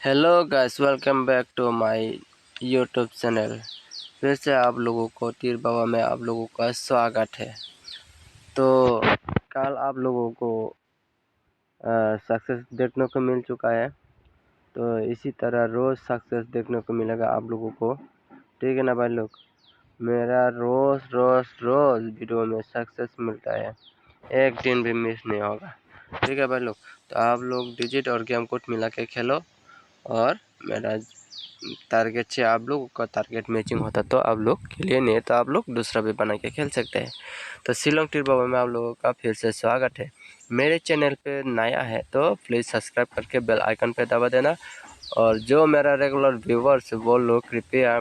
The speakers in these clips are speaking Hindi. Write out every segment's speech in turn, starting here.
Hello guys, welcome back to my YouTube channel. फिर से आप लोगों को तीर बाबा में आप लोगों का स्वागत है। तो कल आप लोगों को सक्सेस देखने को मिल चुका है, तो इसी तरह रोज़ सक्सेस देखने को मिलेगा आप लोगों को। ठीक है ना भाई लोग, मेरा रोज़ रोज़ रोज़ वीडियो में सक्सेस मिलता है, एक दिन भी मिस नहीं होगा। ठीक है भाई लोग, तो आप लोग डिजिट और गेम कोड मिला के खेलो और मेरा टारगेट से आप लोग का टारगेट मैचिंग होता तो आप लोग खेलिए, नहीं तो आप लोग दूसरा भी बना के खेल सकते हैं। तो शिलोंग टीर बाबा में आप लोगों का फिर से स्वागत है। मेरे चैनल पे नया है तो प्लीज़ सब्सक्राइब करके बेल आइकन पे दबा देना, और जो मेरा रेगुलर व्यूवर्स वो लोग कृपया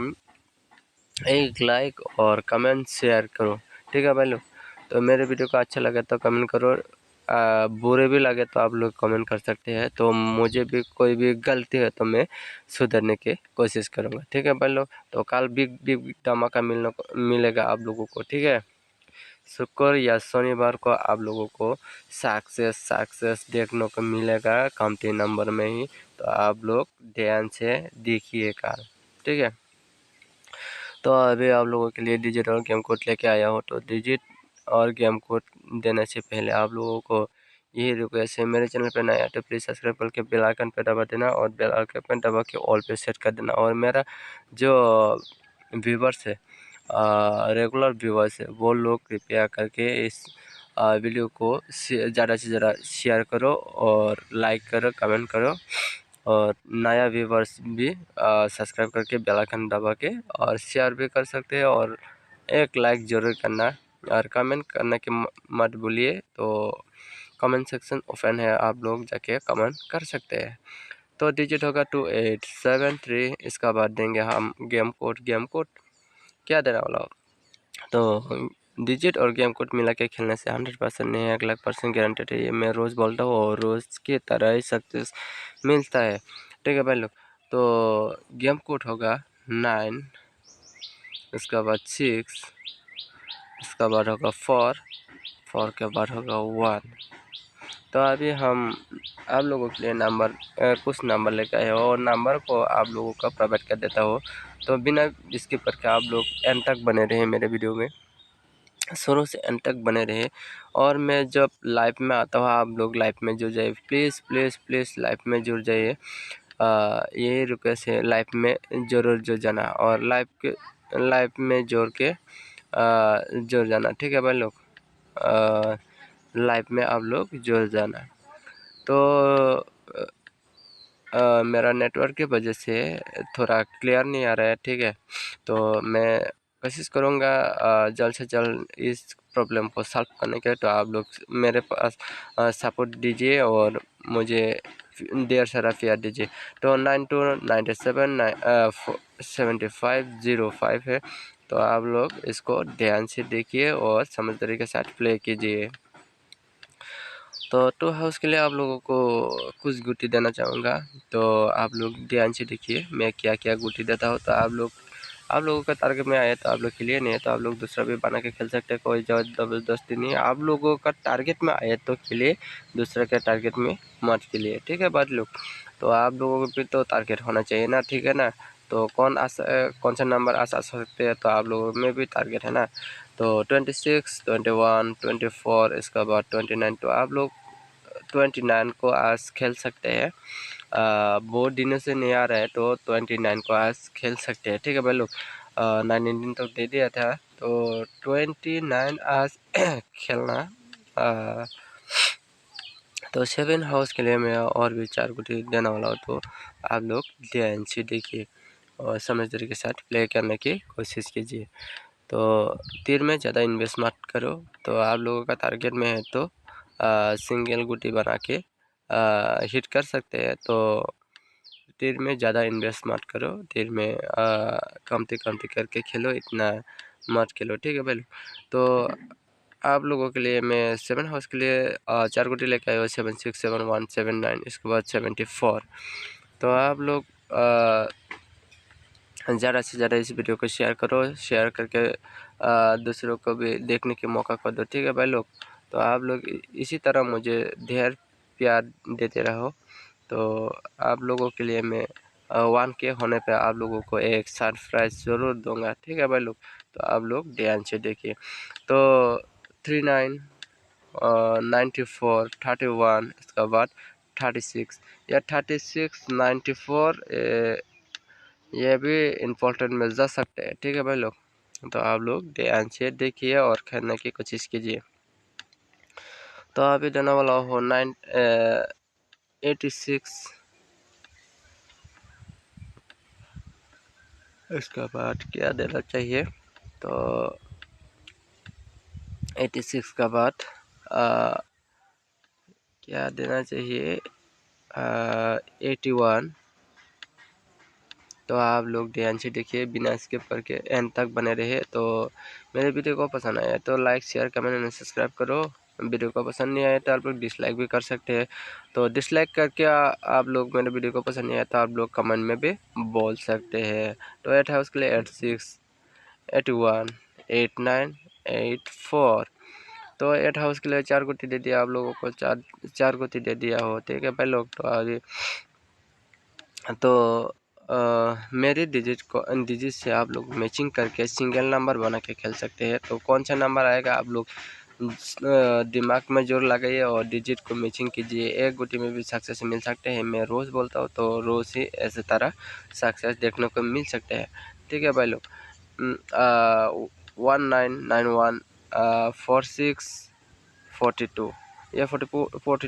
एक लाइक और कमेंट शेयर करो। ठीक है भाई लोग, तो मेरे वीडियो को अच्छा लगे तो कमेंट करो, बुरे भी लगे तो आप लोग कमेंट कर सकते हैं। तो मुझे भी कोई भी गलती है तो मैं सुधरने की कोशिश करूँगा। ठीक है भाई लोग, तो कल बिग बिग धमाका मिलेगा आप लोगों को। ठीक है, शुक्र या शनिवार को आप लोगों को सक्सेस देखने को मिलेगा कमती नंबर में ही। तो आप लोग ध्यान से देखिए कल। ठीक है, तो अभी आप लोगों के लिए डिजिट और गेम कोड लेके आया हूँ। तो डिजिट और गेम कोड देने से पहले आप लोगों को यही रिक्वेस्ट है, मेरे चैनल पे नया है तो प्लीज़ सब्सक्राइब करके बेल आइकन पे दबा देना, और बेल आइकन पे दबा के ऑल पे सेट कर देना। और मेरा जो व्यूवर्स है, रेगुलर व्यूवर्स है, वो लोग कृपया करके इस वीडियो को ज़्यादा से ज़्यादा शेयर करो और लाइक करो, कमेंट करो। और नया व्यूवर्स भी सब्सक्राइब करके बेल आइकन दबा के और शेयर भी कर सकते हैं, और एक लाइक ज़रूर करना, और कमेंट करने के मत भूलिए। तो कमेंट सेक्शन ओपन है, आप लोग जाके कमेंट कर सकते हैं। तो डिजिट होगा 2873, इसका बाद देंगे हम गेम कोड क्या देना वाला हो। तो डिजिट और गेम कोड मिला के खेलने से 100% नहीं, 1,00,000% गारंटेड है, ये मैं रोज़ बोलता हूँ और रोज़ की तरह ही सक्सेस मिलता है। ठीक है भाई लोग, तो गेम कोड होगा 9, इसका बाद 6, इसका बाद होगा 4 के बाद होगा 1। तो अभी हम आप लोगों के लिए कुछ नंबर लेकर आए हो, और नंबर को आप लोगों का प्रोवाइड कर देता हो। तो बिना स्किप करके आप लोग एंड तक बने रहे मेरे वीडियो में, शुरू से एंड तक बने रहे। और मैं जब लाइव में आता हूँ आप लोग लाइव में जुड़ जाइए, प्लीज़ प्लीज़ प्लीज़ लाइव में जुड़ जाइए। यही रिक्वेस्ट है, लाइव में ज़रूर जुड़ जाना, और लाइव में जोड़ के जुड़ जाना। ठीक है भाई लोग, लाइव में आप लोग जुड़ जाना। तो मेरा नेटवर्क की वजह से थोड़ा क्लियर नहीं आ रहा है। ठीक है, तो मैं कोशिश करूँगा जल्द से जल्द इस प्रॉब्लम को सॉल्व करने के। तो आप लोग मेरे पास सपोर्ट दीजिए और मुझे देर सारा प्यार दीजिए। तो 92977505 है, तो आप लोग इसको ध्यान से देखिए और समझदारी के साथ प्ले कीजिए। तो 2 हाउस के लिए आप लोगों को कुछ गुटी देना चाहूँगा, तो आप लोग ध्यान से देखिए मैं क्या क्या गुटी देता हूँ। तो आप लोगों का टारगेट में आए तो आप लोग खेलिए, नहीं तो आप लोग दूसरा भी बना के खेल सकते हैं, कोई ज़बरदस्ती नहीं है। आप लोगों का टारगेट में आए तो खेलिए, दूसरे के टारगेट में मत खेलिए। ठीक है बात लोग, तो आप लोगों पे तो टारगेट होना चाहिए ना। ठीक है ना, तो कौन सा नंबर आ सकते हैं, तो आप लोगों में भी टारगेट है ना। तो 26, 21, 24, इसका बाद 29। तो आप लोग 29 को आज खेल सकते हैं, बहुत दिनों से नहीं आ रहा है, तो 29 को आज खेल सकते हैं। ठीक है भाई लोग, 19 तक दे दिया था, तो 29 आज खेलना। तो 7 हाउस के लिए मैं और भी 4 गुटी देने वाला हूँ, तो आप लोग ध्यान से देखिए और समझदारी के साथ प्ले करने की कोशिश कीजिए। तो तीर में ज़्यादा इन्वेस्ट मत करो। तो आप लोगों का टारगेट में है तो सिंगल गुटी बना के हिट कर सकते हैं। तो तीर में ज़्यादा इन्वेस्ट मत करो, तीर में कमती कमती करके खेलो, इतना मत खेलो। ठीक है भाई, तो आप लोगों के लिए मैं 7 हाउस के लिए 4 गुटी लेके आए हो, 7, 6, 7, 1, 7, 9, इसके बाद 74। तो आप लोग ज़्यादा से ज़्यादा इस वीडियो को शेयर करो, शेयर करके दूसरों को भी देखने के मौका को दो। ठीक है भाई लोग, तो आप लोग इसी तरह मुझे ढेर प्यार देते रहो। तो आप लोगों के लिए मैं 1K होने पे आप लोगों को एक सरप्राइज ज़रूर दूंगा, ठीक है भाई लोग। तो आप लोग ध्यान से देखिए। तो 39 94 31 इसके बाद 36 या 36 94 ये भी इम्पोर्टेंट में जा सकते हैं, ठीक है भाई लोग। तो आप लोग ध्यान से देखिए और खेलने की कोशिश कीजिए। तो अभी देने वाला हो 86, इसके बाद क्या देना चाहिए, तो 86 का बाद क्या देना चाहिए, 81। तो आप लोग ध्यान से देखिए, बिना स्किप करके एंड तक बने रहे। तो मेरे वीडियो को पसंद आया तो like share comment and subscribe करो। वीडियो को पसंद नहीं आया तो आप लोग डिसलाइक भी कर सकते हैं। तो डिसलाइक करके आप लोग मेरे वीडियो को पसंद नहीं आया तो आप लोग कमेंट में भी बोल सकते हैं। तो 8 हाउस के लिए 86 81 89 84। तो 8 हाउस के लिए 4 गुत्ती दे दिया आप लोगों को, चार गुत्ती दे दिया हो, ठीक है भाई लोग। तो आगे तो मेरे डिजिट से आप लोग मैचिंग करके सिंगल नंबर बना के खेल सकते हैं। तो कौन सा नंबर आएगा आप लोग दिमाग में जोर लगाइए और डिजिट को मैचिंग कीजिए। एक गुटी में भी सक्सेस मिल सकते हैं। मैं रोज़ बोलता हूँ तो रोज़ ही ऐसे तरह सक्सेस देखने को मिल सकते हैं, ठीक है भाई लोग। 1991 46 42 या 42 बहुत